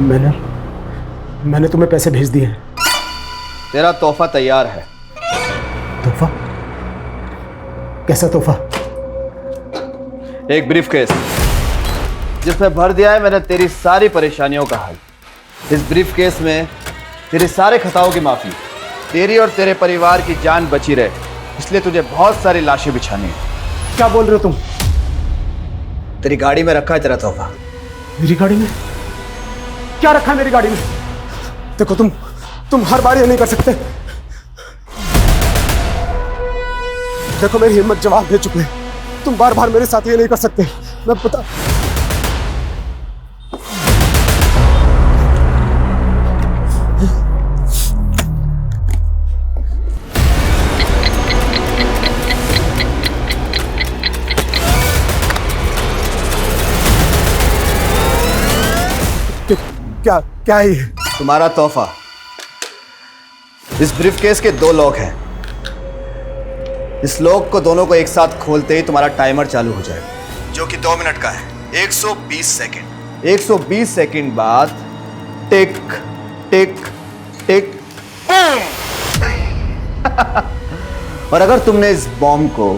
मैंने मैंने तुम्हें पैसे भेज दिए। तेरा तोहफा तैयार है। तोहफा? कैसा तोहफा? एक ब्रीफकेस जिसमें भर दिया है मैंने तेरी सारी परेशानियों का हल। इस ब्रीफकेस में तेरे सारे खताओं की माफी, तेरी और तेरे परिवार की जान बची रहे, इसलिए तुझे बहुत सारी लाशें बिछानी है। क्या बोल रहे हो तुम? तेरी गाड़ी में रखा है तेरा तोहफा। मेरी गाड़ी में? क्या रखा है मेरी गाड़ी में? देखो तुम हर बार ये नहीं कर सकते। देखो मेरी हिम्मत जवाब दे चुके हैं, तुम बार बार मेरे साथ ये नहीं कर सकते। मैं पता क्या क्या है ये? तुम्हारा तोहफा। इस ब्रीफकेस के 2 लॉक हैं। इस लॉक को दोनों को एक साथ खोलते ही तुम्हारा टाइमर चालू हो जाएगा, जो कि 2 मिनट का है। 120 सेकंड। 120 सेकंड बाद टिक टिक टिक। और अगर तुमने इस बॉम्ब को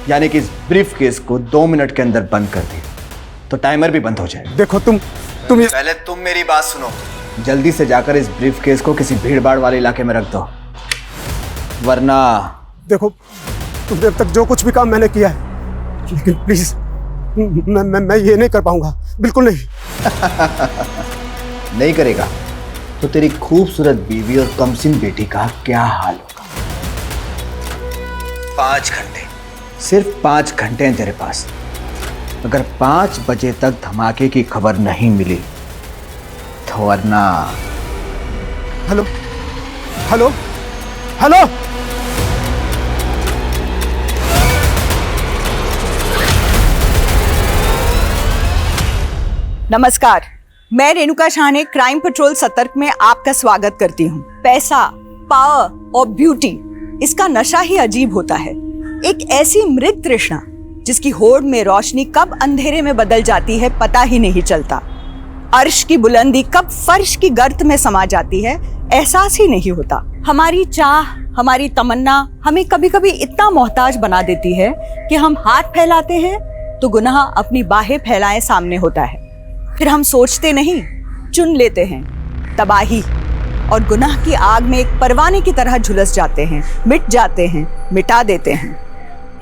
यानी कि इस ब्रीफकेस को 2 मिनट के अंदर बंद कर दिया तो टाइमर भी बंद हो जाएगा। देखो तुम पहले तुम मेरी बात सुनो। जल्दी से जाकर इस ब्रीफकेस को किसी भीड़-भाड़ वाले इलाके में रख दो, वरना देखो तुमने अब तक जो कुछ भी काम मैंने किया है, लेकिन प्लीज मैं ये नहीं कर पाऊंगा, बिल्कुल नहीं। नहीं करेगा तो तेरी खूबसूरत बीवी और कमसिन बेटी का क्या हाल होगा। 5 घंटे, सिर्फ 5 घंटे हैं तेरे पास। अगर 5 बजे तक धमाके की खबर नहीं मिली तो वरना। Hello hello hello. नमस्कार, मैं रेणुका शाह ने क्राइम पेट्रोल सतर्क में आपका स्वागत करती हूँ। पैसा, पावर और ब्यूटी, इसका नशा ही अजीब होता है। एक ऐसी मृग तृष्णा जिसकी होड़ में रोशनी कब अंधेरे में बदल जाती है पता ही नहीं चलता। अर्श की बुलंदी कब फर्श की गर्त में समा जाती है एहसास ही नहीं होता। हमारी चाह, हमारी तमन्ना हमें कभी कभी इतना मोहताज बना देती है कि हम हाथ फैलाते हैं तो गुनाह अपनी बाहें फैलाए सामने होता है। फिर हम सोचते नहीं, चुन लेते हैं तबाही, और गुनाह की आग में एक परवाने की तरह झुलस जाते हैं, मिट जाते हैं, मिटा देते हैं।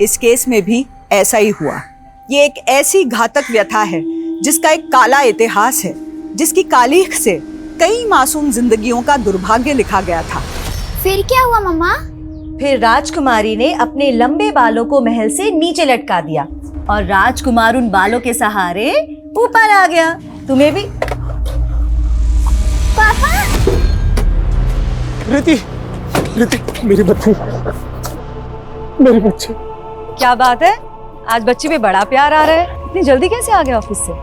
इस केस में भी ऐसा ही हुआ। ये एक ऐसी घातक व्यथा है जिसका एक काला इतिहास है, जिसकी कालीख से कई मासूम जिंदगियों का दुर्भाग्य लिखा गया था। फिर क्या हुआ मम्मा? फिर राजकुमारी ने अपने लंबे बालों को महल से नीचे लटका दिया और राजकुमार उन बालों के सहारे ऊपर आ गया। तुम्हें भी। पापा! रिति, रिति, मेरी बच्ची, मेरी बच्ची। क्या बात है, आज बच्चे पे बड़ा प्यार आ रहा है। इतनी जल्दी कैसे आ गया ऑफिस से?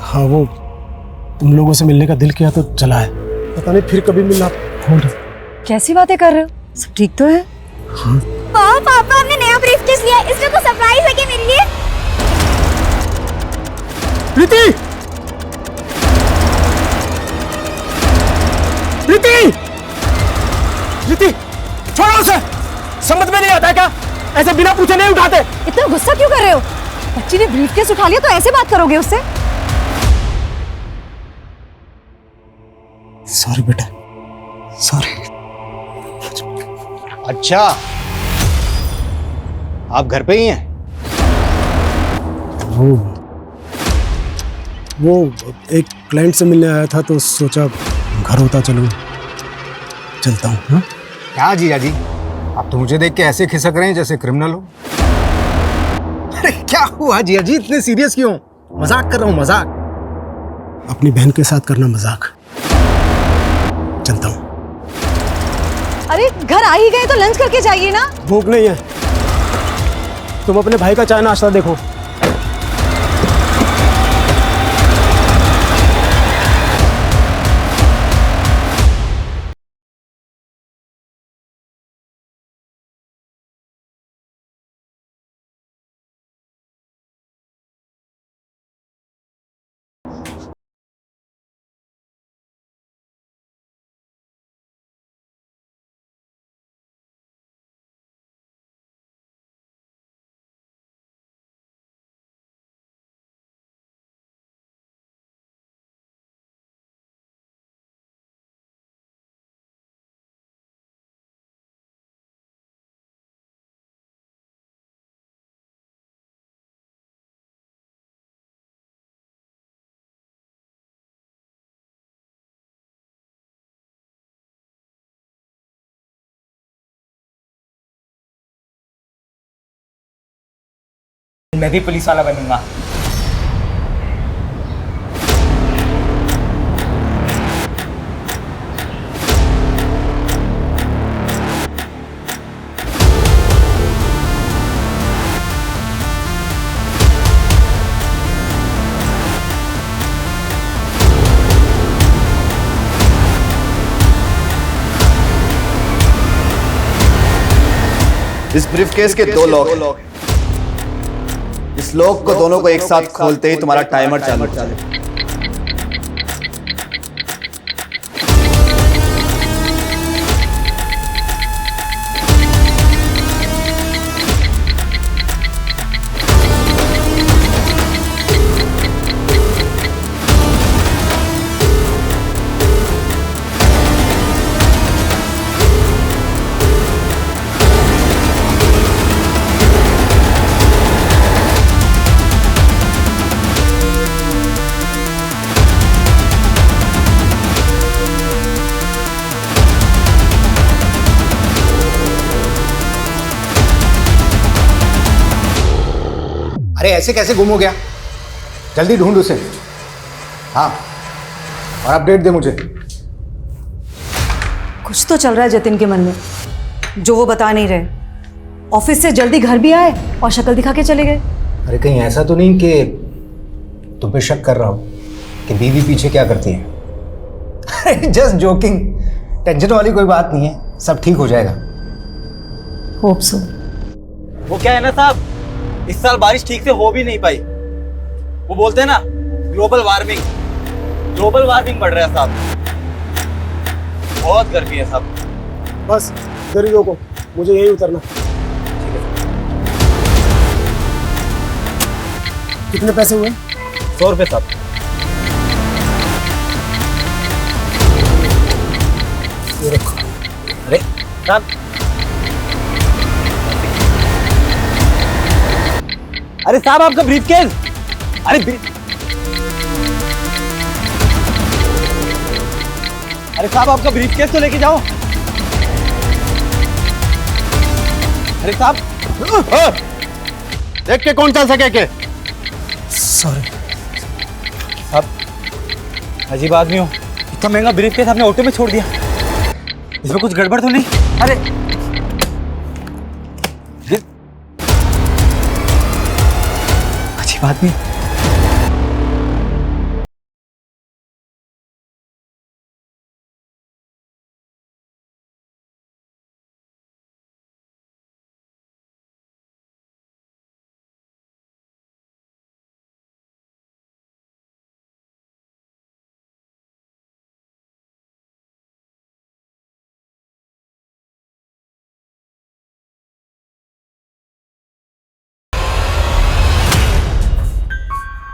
हाँ, वो तुम लोगों से मिलने का दिल किया तो चला है, पता नहीं फिर कभी मिलना होगा। कैसी बातें कर रहे हो? सब ठीक तो है? हाँ। पापा हमने नया ब्रीफकेस लिया है, इसमें कुछ सरप्राइज है क्या मेरे लिए? रिति! रिति! रिति! छोड़ो उसे! समझ में नहीं आता है क्या? ऐसे बिना पूछे नहीं उठाते। इतना गुस्सा क्यों कर रहे हो? बच्ची ने ब्रीफकेस उठा लिया तो ऐसे बात करोगे उससे? सॉरी बेटा, सॉरी। अच्छा, आप घर पे ही हैं? वो एक क्लाइंट से मिलने आया था तो सोचा घर होता चलता हूँ। हाँ? क्या जीजा जी, आप तो मुझे देख के ऐसे खिसक रहे हैं जैसे क्रिमिनल हो। अरे क्या हुआ जीजा जी, इतने सीरियस क्यों? मजाक कर रहा हूँ, मजाक। अपनी बहन के साथ करना मजाक। चलता हूँ। अरे घर आ ही गए तो लंच करके जाइए ना। भूख नहीं है, तुम अपने भाई का चाय नाश्ता देखो। मैं भी पुलिस वाला बनूंगा। इस ब्रीफकेस के दो लॉक हैं। इस लॉक को दोनों को एक साथ खोलते ही तुम्हारा टाइमर चालू हो जाएगा। अरे ऐसे कैसे गुम हो गया? जल्दी ढूंढ उसे। हाँ, और अपडेट दे मुझे। कुछ तो चल रहा है जतिन के मन में जो वो बता नहीं रहे। ऑफिस से जल्दी घर भी आए और शक्ल दिखा के चले गए। अरे कहीं ऐसा तो नहीं कि तुम पे शक कर रहा हो कि बीवी पीछे क्या करती है? अरे जस्ट जोकिंग, टेंशन वाली कोई बात नहीं है, सब ठीक हो जाएगा। Hope so. वो क्या है ना साहब, इस साल बारिश ठीक से हो भी नहीं पाई। वो बोलते हैं ना ग्लोबल वार्मिंग बढ़ रहा है साहब। बहुत गर्मी है साहब। बस इधर ही रोको, मुझे यहीं उतरना। कितने पैसे हुए? 100 रुपये साहब। ये रखो। अरे साहब, अरे साहब आपका ब्रीफकेस। अरे साहब आपका ब्रीफकेस तो लेके जाओ। अरे साहब, देख के कौन चल सके के? सॉरी साहब अजीब आदमी हो, इतना महंगा ब्रीफकेस आपने ऑटो में छोड़ दिया। इसमें कुछ गड़बड़ तो नहीं? अरे अजीब आदमी।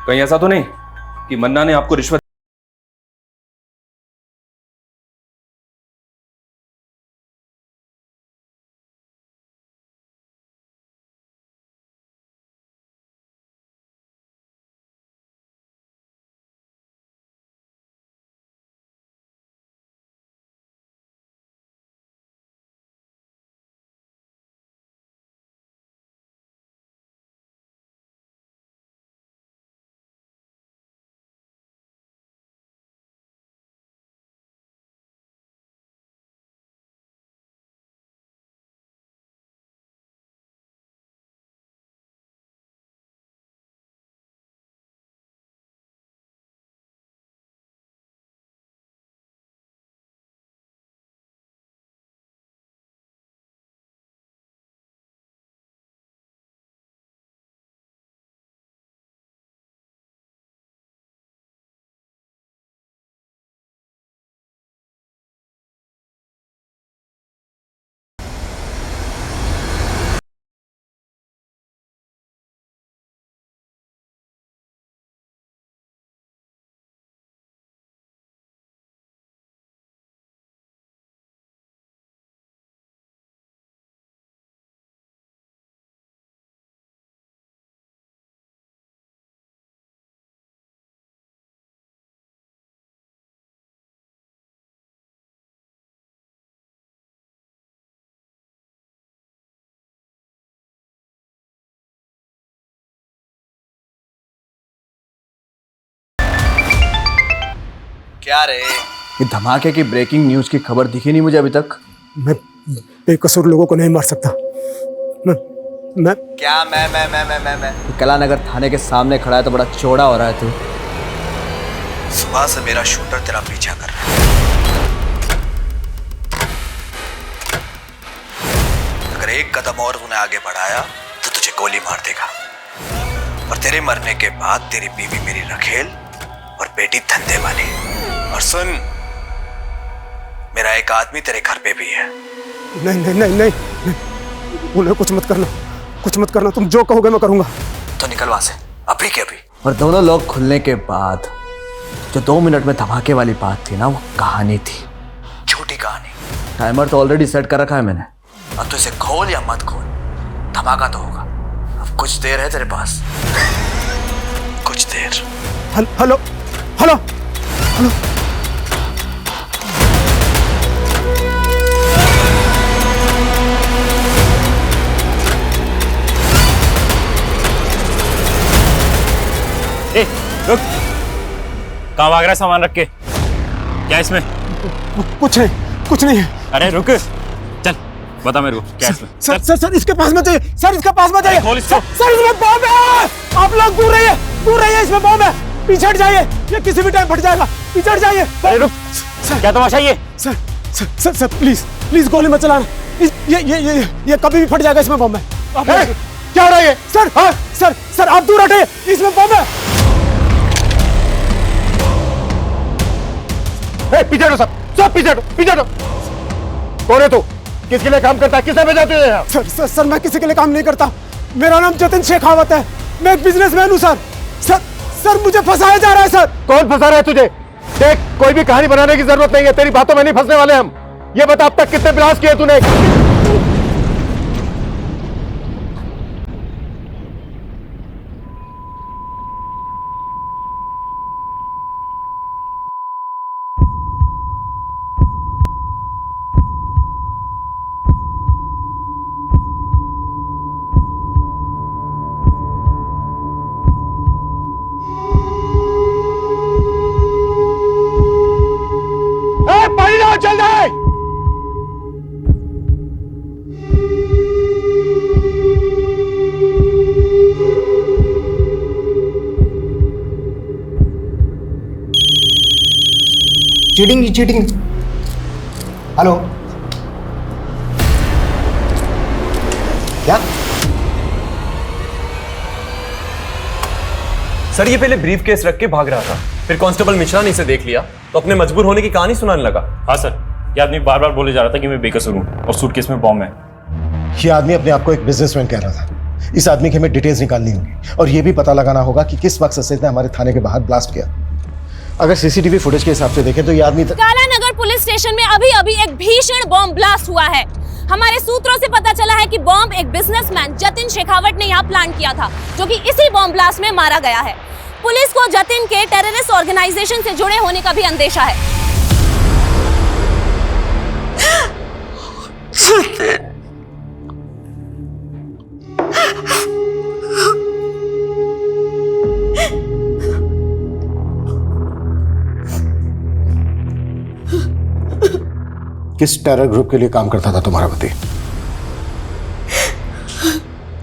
कहीं ऐसा तो नहीं कि मन्ना ने आपको रिश्वत क्या रे, ये धमाके की ब्रेकिंग न्यूज की खबर दिखी नहीं मुझे अभी तक। मैं बेकसूर लोगों को नहीं मार सकता। मैं क्या मैं कलानगर थाने के सामने खड़ा है तो बड़ा चौड़ा हो रहा है तू। सुबह से मेरा शूटर तेरा पीछा कर रहा है। अगर एक कदम और तूने आगे बढ़ाया तो तुझे गोली मार देगा। और तेरे मरने के बाद तेरी बीवी मेरी रखेल और बेटी धंधे वाली। और सुन, मेरा एक आदमी तेरे घर पे भी है। नहीं नहीं नहीं नहीं, नहीं। उन्हें कुछ मत करना, तुम जो कहोगे मैं करूंगा। तो निकल वहां से अभी के अभी। और दोनों लोग खुलने के बाद जो 2 मिनट में धमाके वाली बात थी ना, वो कहानी थी, झूठी कहानी। टाइमर तो ऑलरेडी सेट कर रखा है मैंने। अब तो इसे खोल या मत खोल, धमाका तो होगा। अब कुछ देर है तेरे पास, कुछ देर। Hello hello hello. ए, रुक। कहाँ भाग रहा है सामान रख के? क्या इसमें? कुछ नहीं है। अरे रुक, चल बता मेरे को क्या इसमें। सर इसके पास मत जाइए, सर इसके पास मत जाइए। खोल इसको। सर इसमें बम है। आप लोग दूर रहिए, इसमें बम है। पीछे हट जाइए, ये किसी भी टाइम फट जाएगा। पीछे हट जाइए। अरे रुक, क्या तमाशा ये? सर प्लीज गोली मत चलाना। ये कभी भी फट जाएगा, इसमें बम है। क्या हो रहा है ये? सर आप दूर हटिए, इसमें बम है। पीछे हटो सब पीछे हटो। कौन है तू? किसके लिए काम करता है? किसने भेजा तुझे यहाँ? सर मैं किसी के लिए काम नहीं करता। मेरा नाम जतिन शेखावत है। मैं एक बिजनेसमैन हूँ सर मुझे फंसाया जा रहा है सर। कौन फंसा रहा है तुझे? देख, कोई भी कहानी बनाने की जरूरत नहीं है, तेरी बातों में नहीं फंसने वाले हम। ये बता, अब तक कितने ब्लास्ट किए तूने? पानी लाओ, चल जाए। चीटिंग। हेलो, क्या? सर ये पहले ब्रीफ केस रख के भाग रहा था, फिर कांस्टेबल मिश्रा ने इसे देख लिया तो अपने मजबूर होने की कहानी सुनाने लगा। हाँ सर, ये आदमी बार बार बोले जा रहा था कि मैं बेकसूर हूँ और सूटकेस में बॉम्ब है। ये आदमी अपने आप को एक बिजनेसमैन कह रहा था। इस आदमी की हमें डिटेल्स निकालनी होगी और ये भी पता लगाना होगा कि किस वक्त से इसने हमारे थाने के बाहर ब्लास्ट किया। अगर सीसीटीवी फुटेज के हिसाब से देखें तो ये आदमी कालानगर पुलिस स्टेशन में अभी एक भीषण बॉम्ब ब्लास्ट हुआ है। हमारे सूत्रों से पता चला है कि बॉम्ब एक बिजनेसमैन जतिन शेखावत ने यहाँ प्लान किया था, जो कि इसी बॉम्ब ब्लास्ट में मारा गया है। पुलिस को जतिन के टेररिस्ट ऑर्गेनाइजेशन से जुड़े होने का भी अंदेशा है। किस टेरर ग्रुप के लिए काम करता था तुम्हारा पति?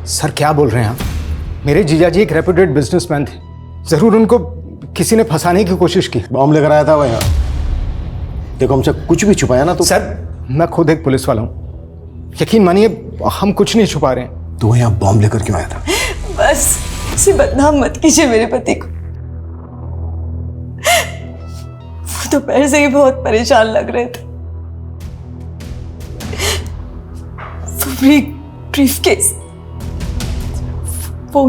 सर क्या बोल रहे हैं आप? मेरे जीजा जी एक रेप्यूटेड बिजनेसमैन थे। जरूर उनको किसी ने फंसाने की कोशिश की। बॉम्ब लेकर आया था वो यहाँ। देखो, हमसे कुछ भी छुपाया ना तो। सर मैं खुद एक पुलिस वाला हूँ, यकीन मानिए हम कुछ नहीं छुपा रहे हैं। तो यहाँ बॉम्ब लेकर क्यों आया था? बस इसे बदनाम मत कीजिए मेरे पति को। वो तो पहले से ही बहुत परेशान लग रहे थे। ब्रीफकेस वो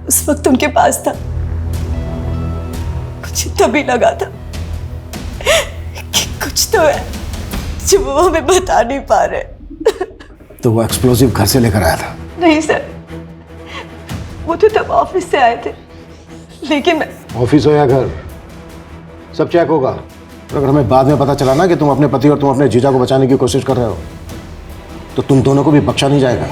उस वक्त उनके पास था। मुझे तभी लगा था कि कुछ तो है जो वो हमें बता नहीं पा रहे। तो वो एक्सप्लोजिव घर से लेकर आया था? नहीं सर, वो तो तब ऑफिस से आए थे, लेकिन मैं ऑफिस हो या घर, सब चेक होगा। और अगर हमें बाद में पता चला ना कि तुम अपने पति और तुम अपने जीजा को बचाने की कोशिश कर रहे हो तो तुम दोनों को भी बख्शा नहीं जाएगा।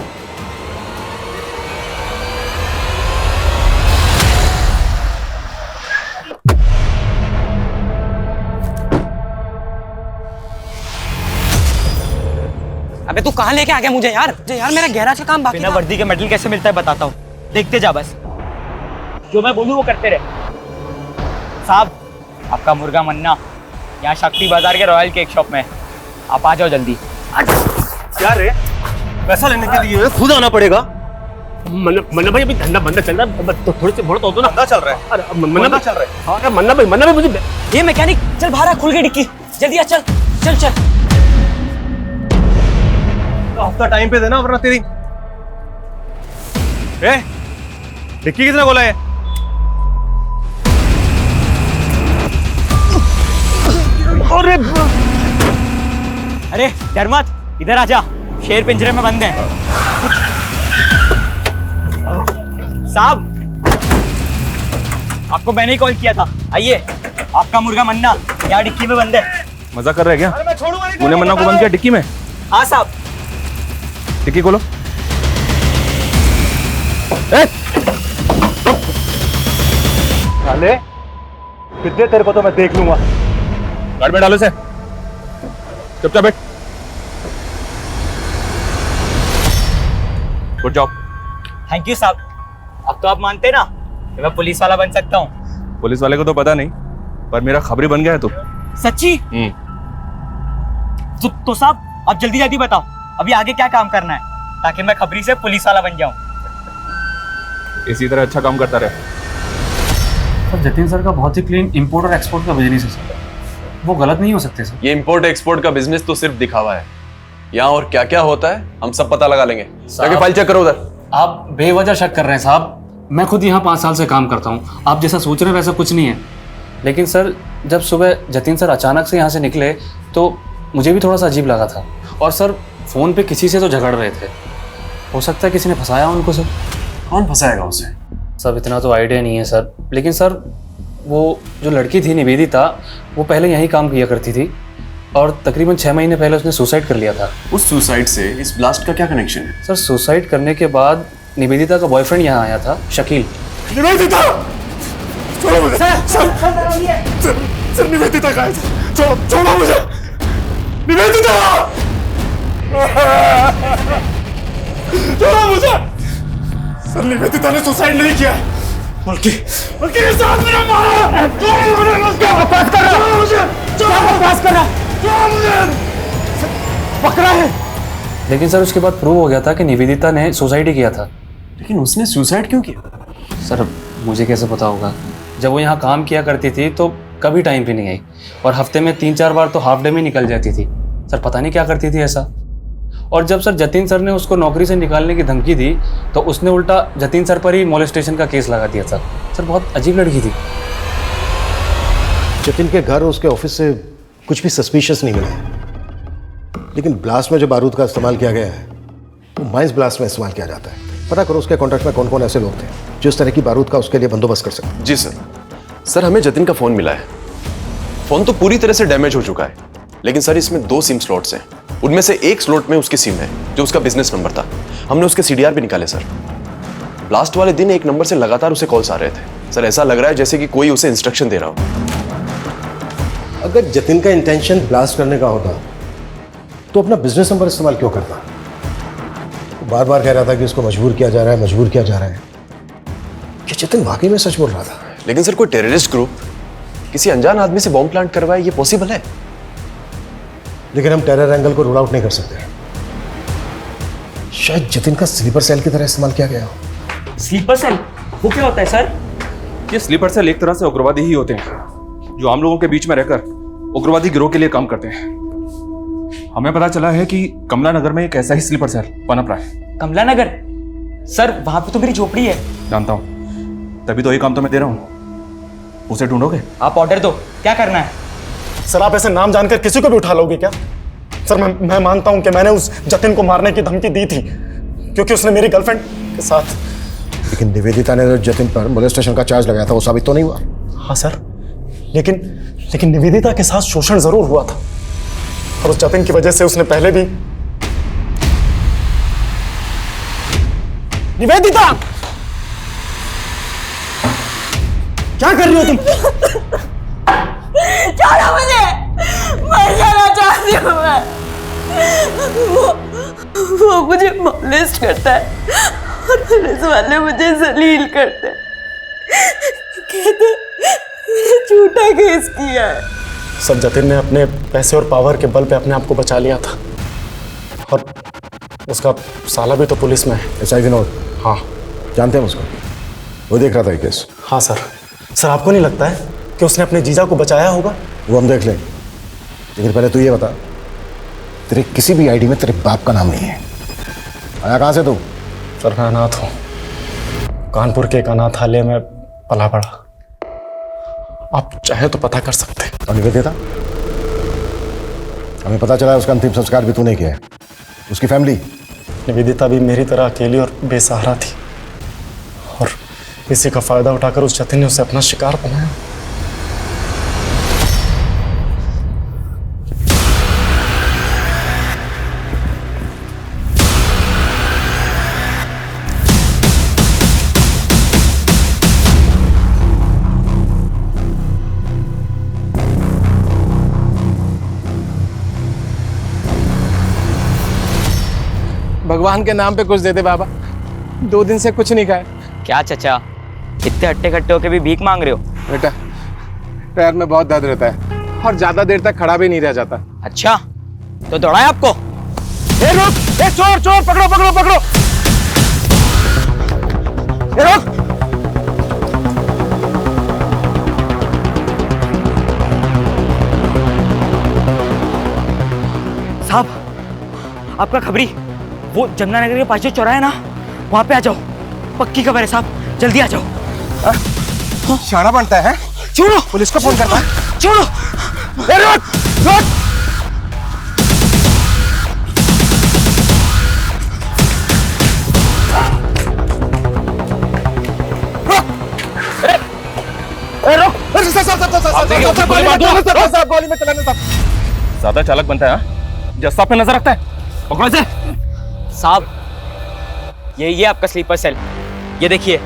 अबे तू कहाँ लेके आ गया मुझे यार? यार मेरा गैराज का काम बाकी बिना वर्दी के मेडल कैसे मिलता है बताता हूँ, देखते जा बस। जो मैं बोलूँ वो करते रहे। साहब आपका मुर्गा मन्ना यहाँ शक्ति बाजार के रॉयल केक शॉप में, आप आ जाओ जल्दी। क्या रे, पैसा लेने के लिए खुद आना पड़ेगा? मन्ना भाई अभी धंधा बंदा चल रहा है, तो थोड़े से बहुत तो ना चल रहा है। अरे मन्ना चल रहा है। हाँ मन्ना भाई मुझे ये मैकेनिक चल बाहर खुल गई डिक्की, जल्दी आ, चल चल चल। हफ्ता टाइम पे देना वरना तेरी डिक्की किसने खोला है? अरे डर मत, इधर आजा, शेर पिंजरे में बंद है। साहब आपको मैंने ही कॉल किया था, आइए। आपका मुर्गा मन्ना यहाँ डिक्की में बंद है। मजाक कर रहे हैं क्या? तूने मन्ना को बंद किया डिक्की में? हाँ साहब। डिक्की खोलो। साले कितने तेरे को तो मैं देख लूंगा। गाड़ी में डालो से, चुपचाप बैठ। Good job. थैंक यू साहब। अब तो आप मानते ना कि मैं पुलिस वाला बन सकता हूँ? पुलिस वाले को तो पता नहीं, पर मेरा खबरी बन गया है तू। सच्ची? तो साहब आप जल्दी जल्दी बताओ अभी आगे क्या काम करना है, ताकि मैं खबरी से पुलिस वाला बन जाऊं। इसी तरह अच्छा काम करता रहे। सर जतिन सर का बहुत ही क्लीन इंपोर्ट और एक्सपोर्ट का बिजनेस है सर, वो गलत नहीं हो सकते सर। ये इंपोर्ट एक्सपोर्ट का बिजनेस तो सिर्फ दिखावा है, यहाँ और क्या क्या होता है हम सब पता लगा लेंगे। जाके फाइल चेक करो उधर। आप बेवजह शक कर रहे हैं साहब, मैं खुद यहाँ 5 साल से काम करता हूँ, आप जैसा सोच रहे हैं वैसा कुछ नहीं है। लेकिन सर जब सुबह जतिन सर अचानक से यहाँ से निकले तो मुझे भी थोड़ा सा अजीब लगा था। और सर फ़ोन पे किसी से तो झगड़ रहे थे, हो सकता है किसी ने फंसाया उनको। सर कौन फंसाएगा उसे? सब इतना तो आइडिया नहीं है सर, लेकिन सर वो जो लड़की थी निवेदिता, वो पहले यहीं काम किया करती थी और तकरीबन 6 महीने पहले उसने सुसाइड कर लिया था। उस सुसाइड से इस ब्लास्ट का क्या कनेक्शन है? सर सुसाइड करने के बाद निवेदिता का बॉयफ्रेंड यहाँ आया था, शकील। निवेदिता! छोड़ो मुझे! सर निवेदिता कहाँ है? छोड़ो मुझे! निवेदिता! छोड़ो मुझे! सर निवेदिता ने सुसाइड नहीं किया, बल्कि मेरे साथ मेरा मारा! बकवास कर रहा है मुझे! बकवास कर रहा है! पकड़ा है। लेकिन सर उसके बाद प्रूव हो गया था कि निवेदिता ने सुसाइड ही किया था। लेकिन उसने सुसाइड क्यों किया? सर मुझे कैसे पता होगा, जब वो यहाँ काम किया करती थी तो कभी टाइम पे नहीं आई और हफ्ते में 3-4 बार तो हाफ डे में निकल जाती थी। सर पता नहीं क्या करती थी ऐसा। और जब सर जतिन सर ने उसको नौकरी से निकालने की धमकी दी तो उसने उल्टा जतिन सर पर ही मोलेस्टेशन का केस लगा दिया था। सर बहुत अजीब लड़की थी। जतिन के घर और उसके ऑफिस से कुछ भी सस्पिशियस नहीं मिला, लेकिन ब्लास्ट में जो बारूद का इस्तेमाल किया गया है वो माइंस ब्लास्ट में इस्तेमाल किया जाता है। पता करो उसके कॉन्ट्रैक्ट में कौन कौन ऐसे लोग थे जो इस तरह की बारूद का उसके लिए बंदोबस्त कर सकते। जी सर। सर हमें जतिन का फ़ोन मिला है। फ़ोन तो पूरी तरह से डैमेज हो चुका है, लेकिन सर इसमें 2 सिम स्लॉट्स हैं। उनमें से एक स्लॉट में उसकी सिम है जो उसका बिजनेस नंबर था। हमने उसके CDR भी निकाले सर। ब्लास्ट वाले दिन एक नंबर से लगातार उसे कॉल्स आ रहे थे। सर ऐसा लग रहा है जैसे कि कोई उसे इंस्ट्रक्शन दे रहा हो। अगर जतिन का इंटेंशन ब्लास्ट करने का होता तो अपना बिजनेस नंबर इस्तेमाल क्यों करता? बार बार कह रहा था कि उसको मजबूर किया जा रहा है, मजबूर किया जा रहा है। क्या जतिन वाकई में सच बोल रहा था? लेकिन सर कोई टेररिस्ट ग्रुप किसी अनजान आदमी से बॉम्ब प्लांट करवाए, ये पॉसिबल है? लेकिन हम टेरर एंगल को रूल आउट नहीं कर सकते। शायद जतिन का स्लीपर सेल की तरह इस्तेमाल किया गया हो। स्लीपर सेल वो क्या होता है सर? ये स्लीपर सेल एक तरह से उग्रवादी ही होते हैं जो आम लोगों के बीच में रहकर उग्रवादी गिरोह के लिए काम करते हैं। हमें पता चला है कि कमला नगर में एक ऐसा ही स्लीपर सेल पनप रहा है। कमला नगर? सर वहां पे तो मेरी झोपड़ी है। जानता हूँ, तभी तो ये काम तो मैं दे रहा हूँ। उसे ढूंढोगे? आप ऑर्डर दो, क्या करना है? सर आप ऐसे नाम जानकर किसी को भी उठा लोगे क्या? सर मैं मानता हूं कि मैंने उस जतिन को मारने की धमकी दी थी क्योंकि उसने मेरी गर्लफ्रेंड के साथ। लेकिन निवेदिता ने जतिन पर मोलेस्टेशन का चार्ज लगाया था, वो साबित तो नहीं हुआ। हाँ सर, लेकिन निवेदिता के साथ शोषण जरूर हुआ था और उस जतिन की वजह से उसने पहले भी। निवेदिता क्या कर रही हो तुम? छोड़ो मुझे, मर जाना चाहती हूँ मैं। वो मुझे मॉलेस्ट करता है और पुलिस वाले मुझे जलील करते हैं, कहते मैंने झूठा केस किया है। सर जतिन ने अपने पैसे और पावर के बल पे अपने आप को बचा लिया था, और उसका साला भी तो पुलिस में है। एसआई विनोद? हाँ। जानते हैं उसको? वो देख रहा था ये केस? हाँ सर। सर आपको नहीं लगता है कि उसने अपने जीजा को बचाया होगा? वो हम देख लेंगे, लेकिन पहले तू ये बता, तेरे किसी भी आईडी में तेरे बाप का नाम नहीं है। आया कहाँ से तू? सर मैं अनाथ हूँ, कानपुर के एक अनाथालय में पला पड़ा। आप चाहे तो पता कर सकते हैं। और निवेदिता? हमें पता चला उसका अंतिम संस्कार भी तूने किया है। उसकी फैमिली? निवेदिता भी मेरी तरह अकेली और बेसहारा थी, और इसी का फायदा उठाकर उस जतिन ने उसे अपना शिकार बनाया। भगवान के नाम पे कुछ दे दे बाबा, 2 दिन से कुछ नहीं खाए। क्या चचा, इतने हट्टे खट्टे होके भी भीख मांग रहे हो? बेटा पैर में बहुत दर्द रहता है और ज्यादा देर तक खड़ा भी नहीं रह जाता। अच्छा तो दौड़ाए आपको? ए रुक, ए चोर चोर, पकड़ो पकड़ो पकड़ो, ए रुक। साहब आपका खबरी, वो जमुना नगर के पास जो चौराहा है ना, वहां पे आ जाओ। पक्की खबर है साहब, जल्दी आ जाओ। शाना बनता है? छोड़ो, पुलिस को फोन करता है। छोड़ो। ए रुक, रुक। ज्यादा चालक बनता है, जस्ता पे नजर रखता है। पकड़ो इसे। साहब ये आपका स्लीपर सेल, ये देखिए।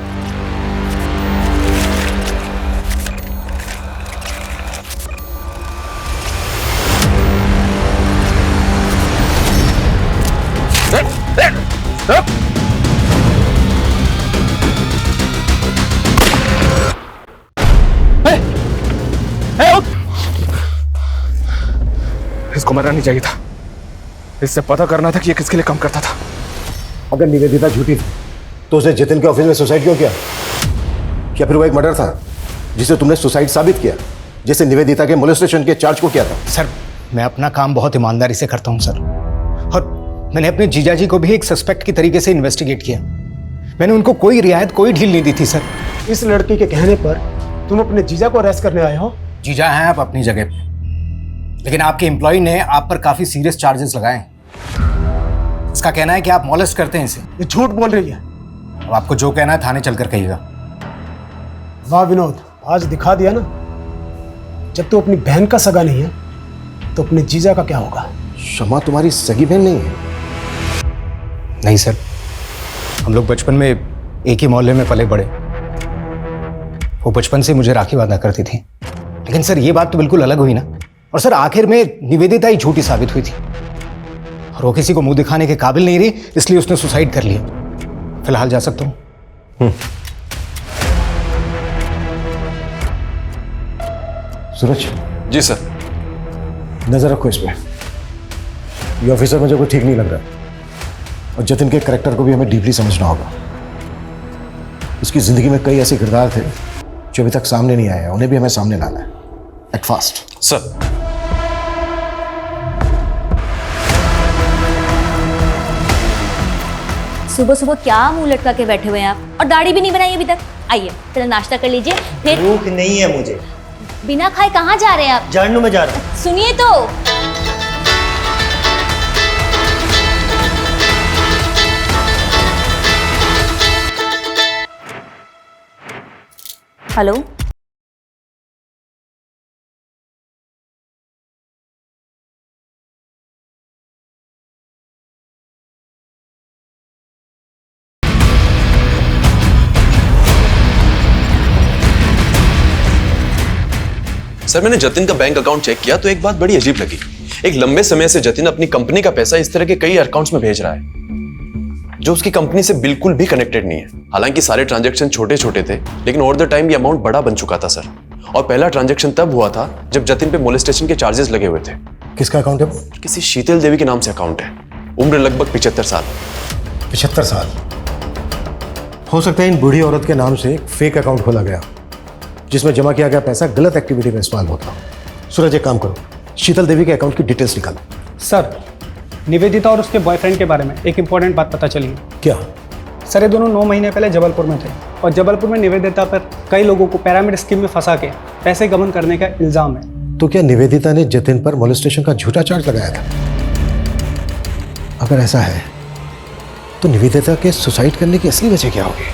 इसको मरना नहीं चाहिए था, इससे पता करना था कि ये किसके लिए काम करता था। अगर निवेदिता झूठी थी तो उसने जतिन के ऑफिस में सुसाइड क्यों किया? क्या फिर वो एक मर्डर था जिसे तुमने सुसाइड साबित किया, जैसे निवेदिता के मोलेस्टेशन के चार्ज को किया था? सर मैं अपना काम बहुत ईमानदारी से करता हूँ सर, और मैंने अपने जीजाजी को भी एक सस्पेक्ट की तरीके से इन्वेस्टिगेट किया। मैंने उनको कोई रियायत, कोई ढील नहीं दी थी सर। इस लड़की के कहने पर तुम अपने जीजा को अरेस्ट करने आए हो? जीजा हैं आप अपनी जगह पे, लेकिन आपके एम्प्लॉय ने आप पर काफी सीरियस चार्जेस लगाए हैं। इसका कहना है कि आप मॉलेस्ट करते हैं इसे। ये झूठ बोल रही है। अब आपको जो कहना है थाने चलकर कहिएगा। वाह विनोद, आज दिखा दिया ना, जब तू अपनी बहन का सगा नहीं है तो अपने जीजा का क्या होगा? शमा तुम्हारी सगी बहन नहीं है? नहीं सर, हम लोग बचपन में एक ही मोहल्ले में पले बड़े। वो बचपन से मुझे राखी बांधा करती थी। लेकिन सर ये बात तो बिल्कुल अलग हुई ना। और सर आखिर में निवेदिता ही झूठी साबित हुई थी, और वो किसी को मुंह दिखाने के काबिल नहीं रही, इसलिए उसने सुसाइड कर लिया। फिलहाल जा सकता हूं? सूरज। जी सर। नजर रखो इस पे। ये ऑफिसर मुझे कोई ठीक नहीं लग रहा, और जतिन के कैरेक्टर को भी हमें डीपली समझना होगा। उसकी जिंदगी में कई ऐसे किरदार थे जो अभी तक सामने नहीं आए हैं, उन्हें भी हमें सामने लाना है। Act fast. सर। सुबह सुबह क्या मुंह लटका के बैठे हुए हैं आप, और दाढ़ी भी नहीं बनाई अभी तक। आइए पहले नाश्ता कर लीजिए, फिर। भूख नहीं है मुझे। बिना खाए कहाँ जा रहे हैं आप? झाड़ू में जा रहा हूँ। सुनिए तो। हेलो, सर मैंने जतिन का बैंक अकाउंट चेक किया तो एक बात बड़ी अजीब लगी। एक लंबे समय से जतिन अपनी कंपनी का पैसा इस तरह के कई अकाउंट्स में भेज रहा है जो उसकी कंपनी से बिल्कुल भी कनेक्टेड नहीं है। हालांकि सारे ट्रांजैक्शन छोटे छोटे थे, लेकिन ओवर द टाइम ये अमाउंट बड़ा बन चुका था सर। और पहला ट्रांजैक्शन तब हुआ था जब जतिन पे मोलेस्टेशन के चार्जेस लगे हुए थे। किसका अकाउंट है? किसी शीतल देवी के नाम से अकाउंट है। उम्र लगभग 75 साल। 75 साल? हो सकता है इन बूढ़ी औरत के नाम से एक फेक अकाउंट खोला गया जिसमें जमा किया गया पैसा गलत एक्टिविटी में इस्तेमाल होता। सूरज, एक काम करो, शीतल देवी के अकाउंट की डिटेल्स निकालो। सर, निवेदिता और उसके बॉयफ्रेंड के बारे में एक इंपॉर्टेंट बात पता चली है। क्या? सर, ये दोनों 9 महीने पहले जबलपुर में थे और जबलपुर में निवेदिता पर कई लोगों को पिरामिड स्कीम में फंसा के पैसे गबन करने का इल्जाम है। तो क्या निवेदिता ने जतिन पर मोलेस्टेशन का झूठा चार्ज लगाया था? अगर ऐसा है तो निवेदिता के सुसाइड करने की असली वजह क्या होगी?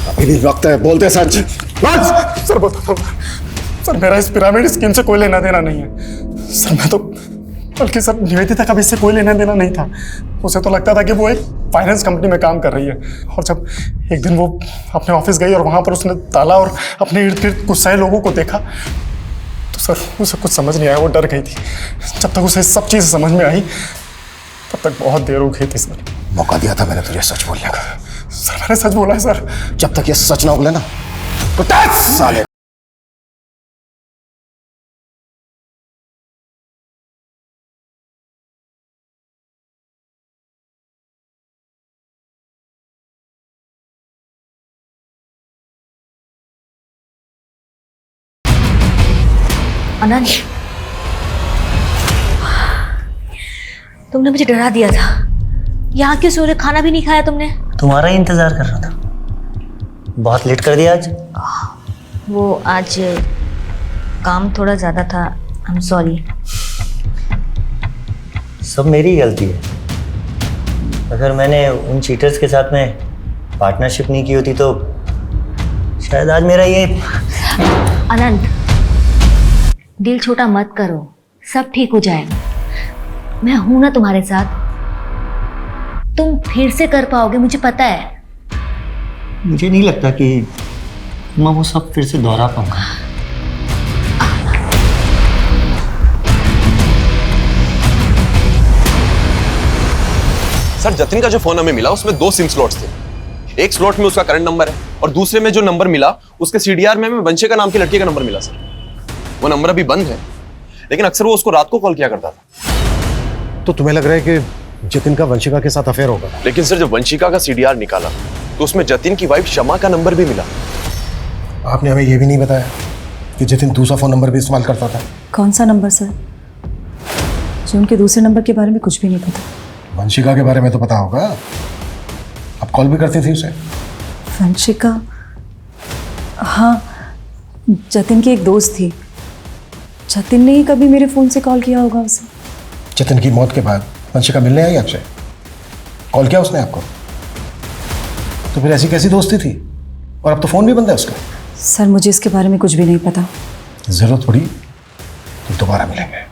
अभी भी वक्त है, बोलते सच। सर बताता हूँ सर, मेरा इस पिरामिड स्कीम से कोई लेना देना नहीं है सर। मैं तो बल्कि सर निवेदिता का भी इससे कोई लेना देना नहीं था। उसे तो लगता था कि वो एक फाइनेंस कंपनी में काम कर रही है। और जब एक दिन वो अपने ऑफिस गई और वहाँ पर उसने ताला और अपने इर्द गिर्द गुस्साए लोगों को देखा तो सर उसे कुछ समझ नहीं आया। वो डर गई थी। जब तक उसे सब चीज़ समझ में आई तब तक बहुत देर हो गई थी सर। मौका दिया था मैंने तुझे सच बोलने का। सर मैंने सच बोला है सर। जब तक ये सच ना उगले ना तो साले। अनंत, तुमने मुझे डरा दिया था। यहाँ क्यों सो रहे? खाना भी नहीं खाया तुमने? तुम्हारा ही इंतजार कर रहा था। बहुत लेट कर दिया आज। वो आज काम थोड़ा ज़्यादा था। I am sorry. सब मेरी गलती है। अगर मैंने उन चीटर्स के साथ में पार्टनरशिप नहीं की होती तो शायद आज मेरा ये। अनंत, दिल छोटा मत करो, सब ठीक हो जाएगा। मैं हूं ना तुम्हारे साथ। तुम फिर से कर पाओगे, मुझे पता है। मुझे नहीं लगता कि मैं वो सब फिर से दोहरा पाऊंगा। सर, जतिन का जो फोन हमें मिला उसमें 2 सिम स्लॉट्स थे। एक स्लॉट में उसका करंट नंबर है और दूसरे में जो नंबर मिला उसके सीडीआर में वंशिका नाम की लड़की का नंबर मिला सर। वो नंबर अभी बंद है, लेकिन अक्सर वो उसको रात को कॉल किया करता था। तो तुम्हें लग रहा है कि जतिन का वंशिका के साथ अफेयर होगा? लेकिन सर, जब वंशिका का सीडीआर निकाला तो उसमें जतिन की वाइफ शमा का नंबर भी मिला। आपने हमें यह भी नहीं बताया कि जतिन दूसरा फोन नंबर भी इस्तेमाल करता था। कौन सा नंबर सर? मुझे उनके दूसरे नंबर के बारे में कुछ भी नहीं पता। वंशिका के बारे में तो पता होगा, आप कॉल भी करती थी उसे। वंशिका? हाँ, जतिन की एक दोस्त थी। जतिन ने ही कभी मेरे फ़ोन से कॉल किया होगा उसे। जतिन की मौत के बाद वंशिका मिलने आई आपसे? कॉल किया उसने आपको? तो फिर ऐसी कैसी दोस्ती थी? और अब तो फ़ोन भी बंद है उसका। सर, मुझे इसके बारे में कुछ भी नहीं पता। ज़रूरत पड़ी तो दोबारा मिलेंगे।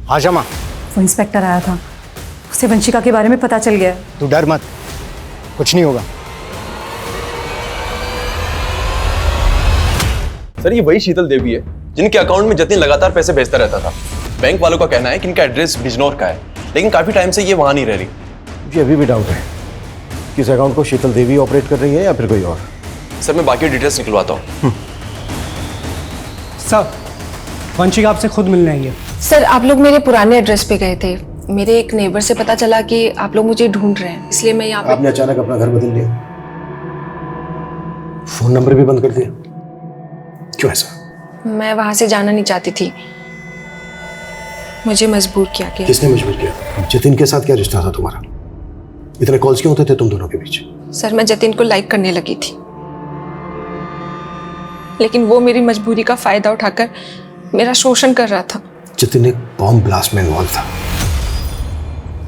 हाँ शमा, वो इंस्पेक्टर आया था, उसे वंशिका के बारे में पता चल गया। तू डर मत, कुछ नहीं होगा। सर, ये वही शीतल देवी है जिनके अकाउंट में जतिन लगातार पैसे भेजता रहता था। बैंक वालों का कहना है कि इनका एड्रेस बिजनौर का है, लेकिन काफी टाइम से ये वहां नहीं रह रही। मुझे अभी भी डाउट है कि इस अकाउंट को शीतल देवी ऑपरेट कर रही है या फिर कोई और। सर, मैं बाकी डिटेल्स निकलवाता हूँ। सर, वंशिका आपसे खुद मिलने आई है। सर, आप लोग मेरे पुराने एड्रेस पे गए थे। मेरे एक नेबर से पता चला कि आप लोग मुझे ढूंढ रहे हैं, इसलिए मैं यहाँ पे। आपने अचानक अपना घर बदल लिया, फोन नंबर भी बंद कर दिया, क्यों ऐसा? मैं वहां से जाना नहीं चाहती थी, मुझे मजबूर किया गया। किसने मजबूर किया? जतिन के साथ क्या रिश्ता था तुम्हारा? इतने कॉल्स क्यों होते थे तुम दोनों के बीच? सर, मैं जतिन को लाइक करने लगी थी। लेकिन वो मेरी मजबूरी का फ़ायदा उठाकर मेरा शोषण कर रहा था। जतिन एक बॉम्ब ब्लास्ट में इन्वॉल्व था।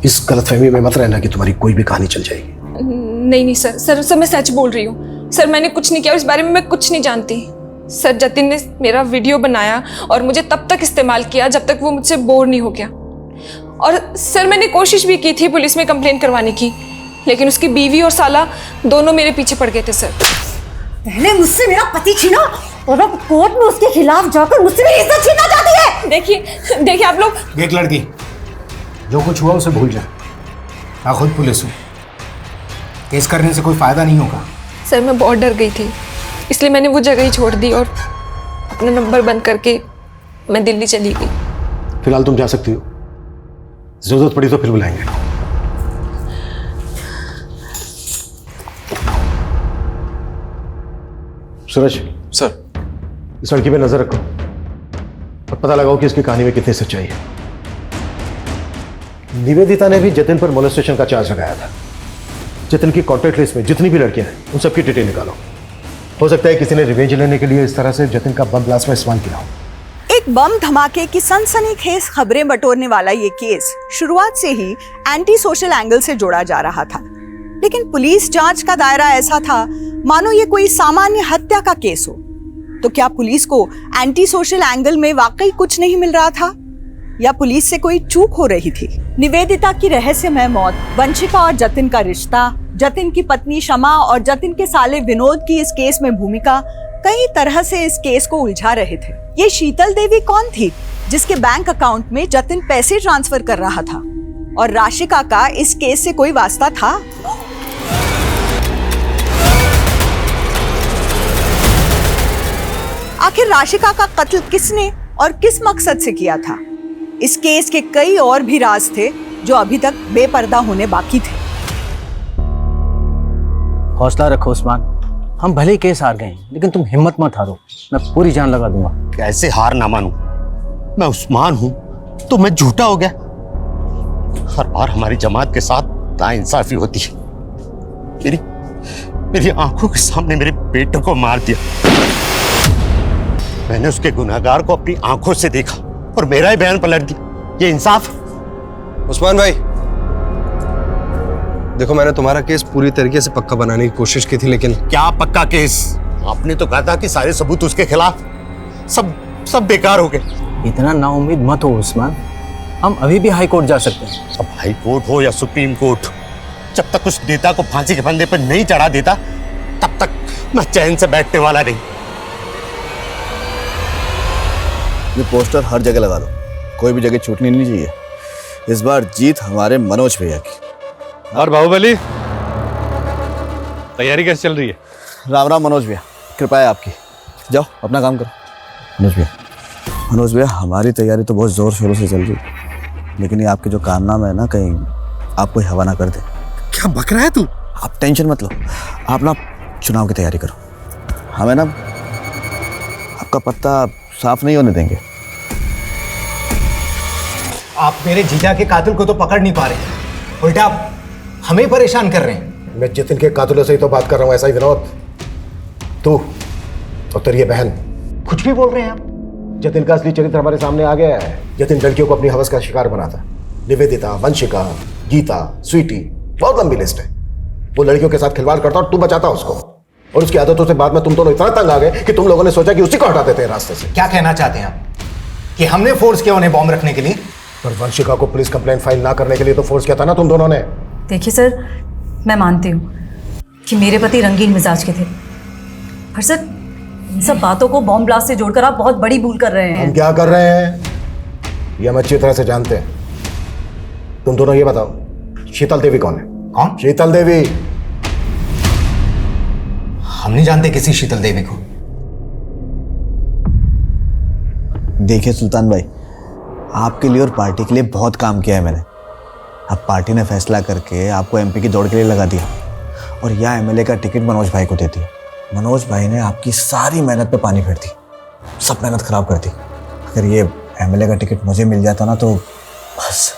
इस गलतफहमी में मत रहना कि तुम्हारी कोई भी कहानी चल जाएगी। नहीं सर मैं सच बोल रही हूँ। सर मैंने कुछ नहीं किया, इस बारे में मैं कुछ नहीं जानती। सर जतिन ने मेरा वीडियो बनाया और मुझे तब तक इस्तेमाल किया जब तक वो मुझसे बोर नहीं हो गया। और सर मैंने कोशिश भी की थी पुलिस में कंप्लेंट करवाने की, लेकिन उसकी बीवी और साला दोनों मेरे पीछे पड़ गए थे। सर पहले मुझसे मेरा पति छीना और अब कोर्ट में उसके खिलाफ जाकर मुझसे मेरी इज्जत छीनना चाहती है। देखिए आप लोग। देख लड़की, जो कुछ हुआ उसे भूल जा। मैं खुद पुलिस हूँ, केस करने से कोई फायदा नहीं होगा। सर मैं बहुत डर गई थी, इसलिए मैंने वो जगह ही छोड़ दी और अपना नंबर बंद करके मैं दिल्ली चली गई। फिलहाल तुम जा सकती हो, जरूरत पड़ी तो फिर बुलाएंगे। सूरज सर, इस लड़की पे नजर रखो और पता लगाओ कि इसकी कहानी में कितनी सच्चाई है। निवेदिता ने भी जतिन पर मोलेस्टेशन का चार्ज लगाया था। जतिन की कॉन्टैक्ट लिस्ट में जितनी भी लड़कियां हैं उन सबकी डिटेल निकालो। हो सकता है किसी ने रिवेंज लेने के लिए इस तरह से जतिन का बम ब्लास्ट में इस्तेमाल किया हो। एक बम धमाके की सनसनीखेज खबरें बटोरने वाला ये केस शुरुआत से ही एंटी सोशल एंगल से जोड़ा जा रहा था, लेकिन पुलिस जांच का दायरा ऐसा था मानो ये कोई सामान्य हत्या का केस हो। तो क्या पुलिस को एंटी सोशल एंगल में वाकई कुछ नहीं मिल रहा था, या पुलिस से कोई चूक हो रही थी? निवेदिता की रहस्यमय मौत, वंशिका और जतिन का रिश्ता, जतिन की पत्नी शमा और जतिन के साले विनोद की इस केस में भूमिका कई तरह से इस केस को उलझा रहे थे। ये शीतल देवी कौन थी जिसके बैंक अकाउंट में जतिन पैसे ट्रांसफर कर रहा था, और राशिका का इस केस से कोई वास्ता था? आखिर राशिका का कत्ल किसने और किस मकसद से किया था? इस केस के कई और भी राज थे जो अभी तक बेपर्दा होने बाकी थे। हौसला रखो उस्मान, हम भले ही केस हार गए लेकिन तुम हिम्मत मत हारो, मैं पूरी जान लगा दूंगा। कैसे हार ना मानूं? मैं उस्मान हूं तो मैं झूठा हो गया? हर बार हमारी जमात के साथ नाइंसाफी होती है। मेरी आंखों के सामने मेरे बेटे को मार दिया। मैंने उसके गुनहगार को अपनी आंखों से देखा और मेरा ही बयान पलट दिया। ये इंसाफ? उस्मान भाई देखो, मैंने तुम्हारा केस पूरी तरीके से पक्का बनाने की कोशिश की थी, लेकिन क्या पक्का केस? आपने तो कहा था कि सारे सबूत उसके खिलाफ, सब बेकार हो गए। इतना नाउम्मीद मत हो उस्मान, हम अभी भी हाई कोर्ट जा सकते हैं। अब हाई कोर्ट हो या सुप्रीम कोर्ट, जब तक उस नेता को फांसी के फंदे पर नहीं चढ़ा देता तब तक मैं चैन से बैठने वाला नहीं। ये पोस्टर हर जगह लगा लो, कोई भी जगह छूटनी नहीं चाहिए। इस बार जीत हमारे मनोज भैया की। और बाहुबली, तैयारी कैसे चल रही है? राम राम मनोज भैया, कृपा है आपकी। जाओ अपना काम करो। मनोज भैया हमारी तैयारी तो बहुत जोर शोरों से चल रही है, लेकिन ये आपके जो कारनामे है ना, कहीं आप कोई हवा ना कर दे। क्या बक रहा है तू? आप टेंशन मत लो, आप ना चुनाव की तैयारी करो। हमें ना आपका पत्ता साफ नहीं होने देंगे। आप मेरे जीजा के कातिल को तो पकड़ नहीं पा रहे, उल्टा आप हमें परेशान कर रहे हैं। मैं जतिन के कातिलों से ही तो बात कर रहा हूँ, ऐसा ही विनोद। तू और तेरी ये बहन कुछ भी बोल रहे हैं आप। जतिन का असली चरित्र हमारे सामने आ गया है। जतिन लड़कियों को अपनी हवस का शिकार बनाता। निवेदिता, वंशिका, गीता, स्वीटी, बहुत लंबी लिस्ट है। वो लड़कियों के साथ खिलवाड़ करता और तू बचाता उसको, और उसकी आदतों से बाद में तुम दोनों इतना तंग आ गए कि तुम लोगों ने सोचा कि उसी को हटा देते हैं रास्ते से। क्या कहना चाहते हैं आप कि हमने फोर्स किया उन्हें बॉम्ब रखने के लिए? पर वंशिका को पुलिस कंप्लेंट फाइल ना करने के लिए तो फोर्स किया था ना तुम दोनों ने। देखिए सर, मैं मानती हूँ कि मेरे पति रंगीन मिजाज के थे, पर सर इन सब बातों को बॉम्ब ब्लास्ट से जोड़कर आप बहुत बड़ी भूल कर रहे हैं। हम क्या कर रहे हैं ये हम अच्छी तरह से जानते हैं। तुम दोनों ये बताओ, शीतल देवी कौन है? कौन? शीतल देवी। हम नहीं जानते किसी शीतल देवी को। देखिए सुल्तान भाई, आपके लिए और पार्टी के लिए बहुत काम किया है मैंने। अब पार्टी ने फैसला करके आपको एमपी की दौड़ के लिए लगा दिया, और यह एमएलए का टिकट मनोज भाई को दे दिया। मनोज भाई ने आपकी सारी मेहनत पे पानी फेर दी, सब मेहनत खराब कर दी। अगर ये एमएलए का टिकट मुझे मिल जाता ना तो बस।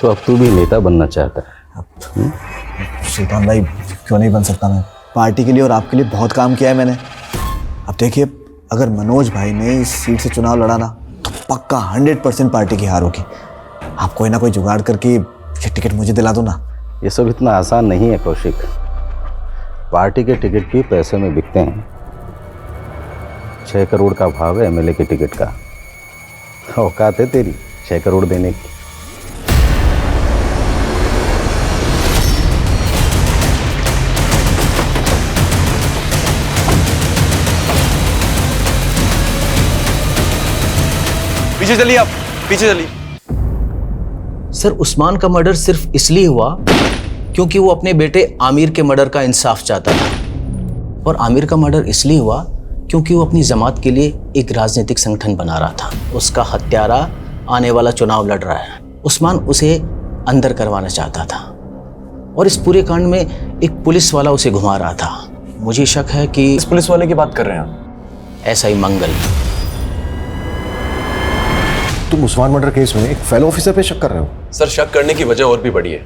तो अब तू भी नेता बनना चाहता है? सुल्तान भाई क्यों नहीं बन सकता मैं? पार्टी के लिए और आपके लिए बहुत काम किया है मैंने। अब देखिए, अगर मनोज भाई ने इस सीट से चुनाव लड़ा ना तो पक्का 100% पार्टी की हार होगी। आप कोई ना कोई जुगाड़ करके ये टिकट मुझे दिला दो ना। ये सब इतना आसान नहीं है कौशिक। पार्टी के टिकट भी पैसे में बिकते हैं। 6 करोड़ का भाव है एमएलए के टिकट का। औकात है तेरी 6 करोड़ देने की? पीछे चलिए आप, पीछे चलिए। सर, उस्मान का मर्डर सिर्फ इसलिए हुआ क्योंकि वो अपने बेटे आमिर के मर्डर का इंसाफ चाहता था, और आमिर का मर्डर इसलिए हुआ क्योंकि वो अपनी जमात के लिए एक राजनीतिक संगठन बना रहा था। उसका हत्यारा आने वाला चुनाव लड़ रहा है। उस्मान उसे अंदर करवाना चाहता था, और इस पूरे कांड में एक पुलिस वाला उसे घुमा रहा था। मुझे शक है कि इस पुलिस वाले की बात कर रहे हैं आप? एसआई मंगल। तुम उस्मान मर्डर केस में एक फेलो ऑफिसर पे शक कर रहे हो? सर, शक करने की वजह और भी बड़ी है।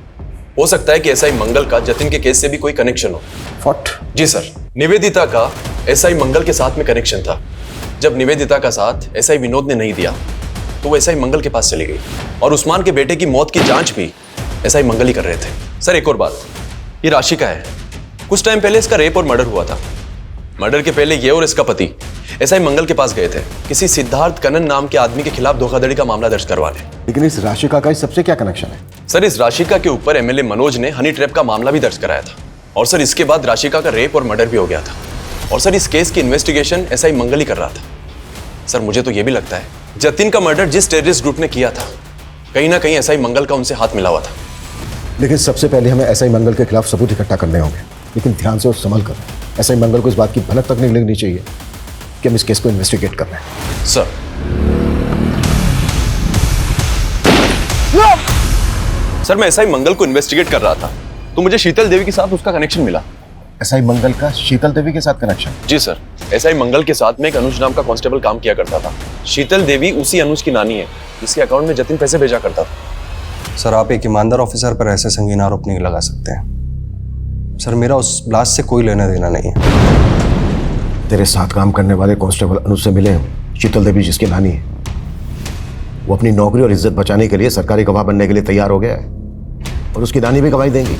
हो सकता है कि एसआई मंगल का जतिन के केस से भी कोई कनेक्शन हो। व्हाट? जी सर, निवेदिता का एसआई मंगल के साथ में कनेक्शन था। जब निवेदिता का साथ एसआई विनोद ने नहीं दिया तो वो एसआई मंगल के पास चली गई, और उस्मान के बेटे की मौत की जांच भी एसआई मंगल ही कर रहे थे। सर, एक और बात, ये राशि का है। कुछ टाइम पहले इसका रेप और मर्डर हुआ था। मर्डर के पहले ये और इसका पति एसआई मंगल के पास गए थे किसी सिद्धार्थ कनन नाम के आदमी के खिलाफ धोखाधड़ी का मामला दर्ज करवाने। लेकिन इस राशिका का इस सबसे क्या कनेक्शन है? सर, इस राशिका के ऊपर एमएलए मनोज ने हनी ट्रैप का मामला भी दर्ज कराया था, और सर इसके बाद राशिका का रेप और मर्डर भी हो गया था। और सर, इस केस की इन्वेस्टिगेशन एसआई मंगल ही कर रहा था। सर, मुझे तो यह भी लगता है जतिन का मर्डर जिस टेररिस्ट ग्रुप ने किया था, कहीं ना कहीं एसआई मंगल का उनसे हाथ मिला हुआ था। लेकिन सबसे पहले हमें एसआई मंगल के खिलाफ सबूत इकट्ठा करने होंगे, लेकिन ध्यान से और संभल कर। एसआई मंगल को इस बात की भनक तक नहीं लगनी चाहिए कि हम इस केस को इन्वेस्टिगेट कर रहे हैं। सर, मैं एसआई मंगल को इन्वेस्टिगेट कर रहा था तो मुझे शीतल देवी के साथ उसका कनेक्शन मिला। एसआई मंगल का शीतल देवी के साथ कनेक्शन? जी सर, एसआई मंगल के साथ में एक अनुज नाम का कांस्टेबल काम किया करता था। शीतल देवी उसी अनुज की नानी है जिसके अकाउंट में जतिन पैसे भेजा करता था। सर, आप एक ईमानदार ऑफिसर पर ऐसे संगीन आरोप नहीं लगा सकते हैं। सर, मेरा उस ब्लास्ट से कोई लेना देना नहीं है। तेरे साथ काम करने वाले कांस्टेबल अनुज से मिले हैं शीतल देवी जिसकी नानी है। वो अपनी नौकरी और इज्जत बचाने के लिए सरकारी गवाह बनने के लिए तैयार हो गया है, और उसकी नानी भी गवाही देंगी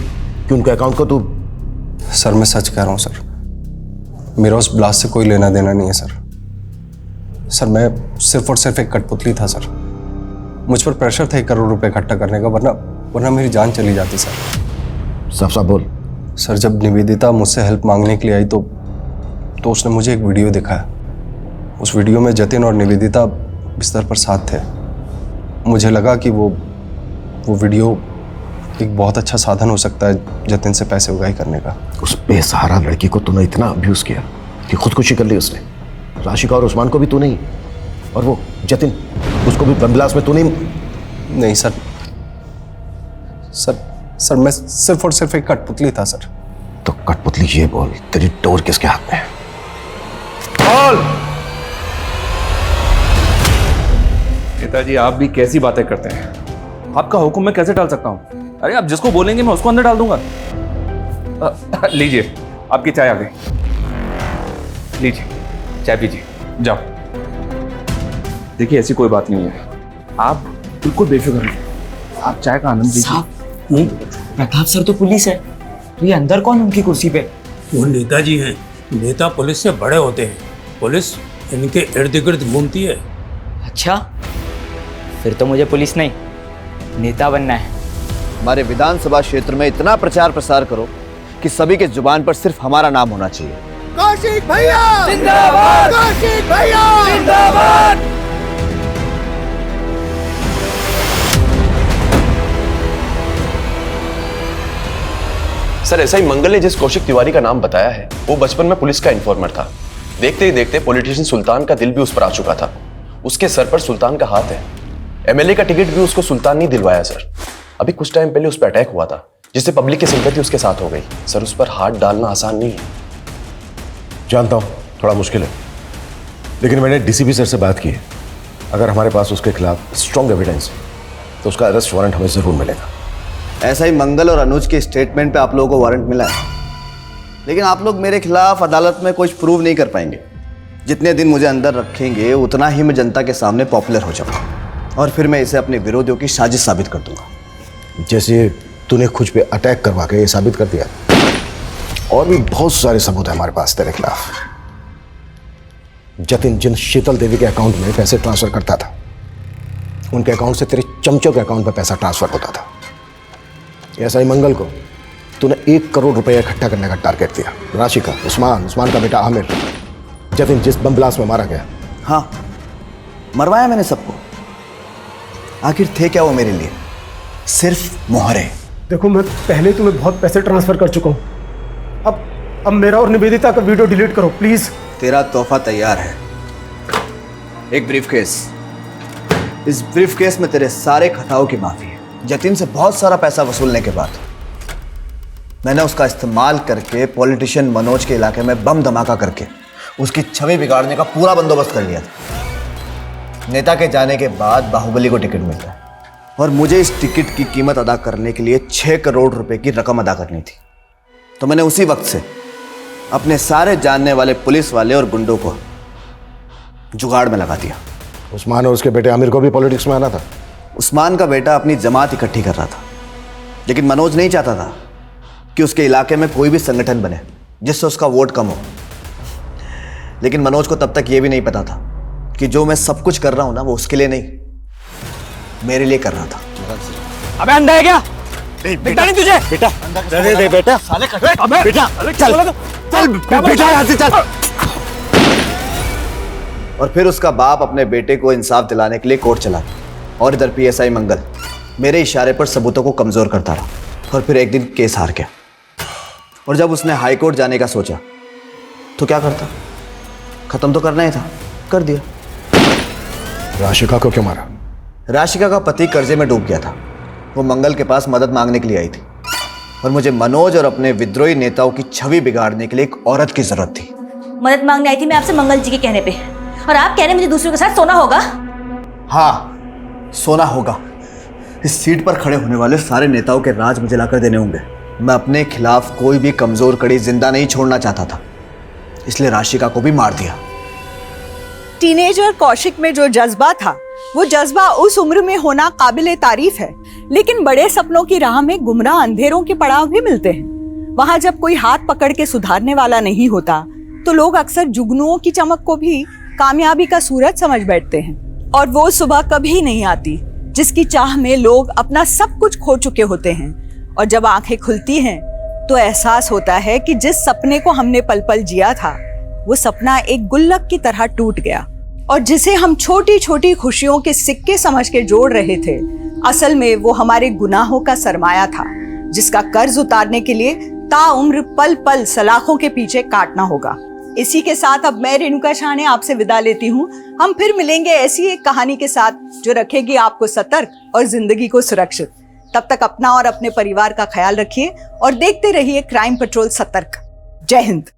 कि उनके अकाउंट को तू। सर, मैं सच कह रहा हूँ सर, मेरा उस ब्लास्ट से कोई लेना देना नहीं है सर। सर, मैं सिर्फ और सिर्फ एक कठपुतली था सर। मुझ पर प्रेशर था 1 करोड़ रुपए इकट्ठा करने का, वरना मेरी जान चली जाती सर। साफ साफ बोल। सर, जब निवेदिता मुझसे हेल्प मांगने के लिए आई तो उसने मुझे एक वीडियो दिखाया। उस वीडियो में जतिन और निवेदिता बिस्तर पर साथ थे। मुझे लगा कि वो वीडियो एक बहुत अच्छा साधन हो सकता है जतिन से पैसे उगाही करने का। उस बेसहारा लड़की को तूने इतना अब्यूज किया कि खुदकुशी कर ली उसने। राशिका और उस्मान को भी तू नहीं, और वो जतिन, उसको भी बम ब्लास्ट में तू नहीं। नहीं सर, सर मैं सिर्फ और सिर्फ एक कठपुतली था सर। तो कठपुतली ये बोल, तेरी डोर किसके हाथ में है? नेताजी, आप भी कैसी बातें करते हैं? आपका हुक्म मैं कैसे डाल सकता हूं? अरे आप जिसको बोलेंगे मैं उसको अंदर डाल दूंगा। लीजिए, आपकी चाय आ गई। लीजिए, चाय पीजिए, जाओ। देखिए, ऐसी कोई बात नहीं है, आप बिल्कुल बेफिक्र रहिए। आप चाय का आनंद लीजिए। नहीं, प्रताप सर तो पुलिस है, तो ये अंदर कौन उनकी कुर्सी पे? वो नेताजी हैं। नेता पुलिस से बड़े होते हैं, पुलिस इनके इर्द गिर्द घूमती है। अच्छा, फिर तो मुझे पुलिस नहीं, नेता बनना है। हमारे विधानसभा क्षेत्र में इतना प्रचार प्रसार करो कि सभी के जुबान पर सिर्फ हमारा नाम होना चाहिए। कौशिक भैया जिंदाबाद! कौशिक भैया जिंदाबाद! सर, एसआई मंगल ने जिस कौशिक तिवारी का नाम बताया है वो बचपन में पुलिस का इन्फॉर्मर था। देखते ही देखते पॉलिटिशियन सुल्तान का दिल भी उस पर आ चुका था। उसके सर पर सुल्तान का हाथ है। एमएलए का टिकट भी उसको सुल्तान नहीं दिलवाया सर। अभी कुछ टाइम पहले उस पर अटैक हुआ था जिससे पब्लिक की सिंपैथी उसके साथ हो गई। सर, उस पर हाथ डालना आसान नहीं है। जानता हूं थोड़ा मुश्किल है, लेकिन मैंने डीसीपी सर से बात की है। अगर हमारे पास उसके खिलाफ स्ट्रॉन्ग एविडेंस है तो उसका अरेस्ट वारंट हमें जरूर मिलेगा। ऐसा ही मंगल और अनुज के स्टेटमेंट पे आप लोगों को वारंट मिला है, लेकिन आप लोग मेरे खिलाफ अदालत में कुछ प्रूव नहीं कर पाएंगे। जितने दिन मुझे अंदर रखेंगे उतना ही मैं जनता के सामने पॉपुलर हो जाऊंगा और फिर मैं इसे अपने विरोधियों की साजिश साबित कर दूंगा। जैसे तूने खुद पे अटैक करवा के ये साबित कर दिया, और भी बहुत सारे सबूत है हमारे पास तेरे खिलाफ। जतिन जिन शीतल देवी के अकाउंट में पैसे ट्रांसफर करता था, उनके अकाउंट से तेरे चमचों के अकाउंट में पैसा ट्रांसफर होता था। ऐसा ही मंगल को तूने 1 करोड़ रुपए इकट्ठा करने का टारगेट दिया। राशि का उस्मान का बेटा आमिर, जतिन जिस बम ब्लास्ट में मारा गया। हाँ, मरवाया मैंने सबको। आखिर थे क्या वो मेरे लिए? सिर्फ मोहरे। देखो, मैं पहले तुम्हें बहुत पैसे ट्रांसफर कर चुका हूँ। अब मेरा और निवेदिता का वीडियो डिलीट करो प्लीज। तेरा तोहफा तैयार है, एक ब्रीफकेस। इस ब्रीफकेस में तेरे सारे खताओं की माफी है। जतिन से बहुत सारा पैसा वसूलने के बाद मैंने उसका इस्तेमाल करके पॉलिटिशियन मनोज के इलाके में बम धमाका करके उसकी छवि बिगाड़ने का पूरा बंदोबस्त कर लिया था। नेता के जाने के बाद बाहुबली को टिकट मिलता है और मुझे इस टिकट की कीमत अदा करने के लिए 6 करोड़ रुपए की रकम अदा करनी थी। तो मैंने उसी वक्त से अपने सारे जानने वाले पुलिस वाले और गुंडों को जुगाड़ में लगा दिया। उस्मान और उसके बेटे आमिर को भी पॉलिटिक्स में आना था। उस्मान का बेटा अपनी जमात इकट्ठी कर रहा था, लेकिन मनोज नहीं चाहता था कि उसके इलाके में कोई भी संगठन बने जिससे उसका वोट कम हो। लेकिन मनोज को तब तक यह भी नहीं पता था कि जो मैं सब कुछ कर रहा हूं ना, वो उसके लिए नहीं, मेरे लिए कर रहा था। अबे अंधा है क्या? बेटा नहीं तुझे? बेटा दे बेटा। साले बेटा चल बेटा यहाँ से चल। और फिर उसका बाप अपने बेटे को इंसाफ दिलाने के लिए कोर्ट चला और इधर पीएसआई मंगल मेरे इशारे पर सबूतों को कमजोर करता रहा और फिर एक दिन केस हार गया। और जब उसने हाई कोर्ट जाने का सोचा तो क्या करता? खत्म तो करना ही था, कर दिया। राशिका को क्यों मारा? राशिका का पति कर्जे में डूब गया था। वो मंगल के पास मदद मांगने के लिए आई थी और मुझे मनोज और अपने विद्रोही नेताओं की छवि बिगाड़ने के लिए एक औरत की जरूरत थी। मदद मांगने आई थी मैं आपसे मंगल जी के कहने पे, और आप कह रहे मुझे दूसरों के साथ सोना होगा? हाँ, सोना होगा। इस सीट पर खड़े होने वाले सारे नेताओं के राज मुझे लाकर देने होंगे। मैं अपने खिलाफ कोई भी कमजोर कड़ी जिंदा नहीं छोड़ना चाहता था, इसलिए राशिका को भी मार दिया। टीनेजर कौशिक में जो जज्बा था, वो जज्बा उस उम्र में होना काबिले तारीफ है, लेकिन बड़े सपनों की राह में गुमराह अंधेरों के पड़ाव भी मिलते हैं। वहां जब कोई हाथ पकड़ के सुधारने वाला नहीं होता तो लोग अक्सर जुगनुओं की चमक को भी कामयाबी का सूरज समझ बैठते हैं। और वो सुबह कभी नहीं आती जिसकी चाह में लोग अपना सब कुछ खो चुके होते हैं, और जब आंखें खुलती हैं तो एहसास होता है कि जिस सपने को हमने पल पल जिया था, वो सपना एक गुल्लक की तरह टूट गया, और जिसे हम छोटी छोटी खुशियों के सिक्के समझ के जोड़ रहे थे, असल में वो हमारे गुनाहों का सरमाया था, जिसका कर्ज उतारने के लिए ताउम्र पल पल सलाखों के पीछे काटना होगा। इसी के साथ अब मैं रेणुका शाह आपसे विदा लेती हूँ। हम फिर मिलेंगे ऐसी एक कहानी के साथ जो रखेगी आपको सतर्क और जिंदगी को सुरक्षित। तब तक अपना और अपने परिवार का ख्याल रखिए और देखते रहिए क्राइम पेट्रोल सतर्क। जय हिंद।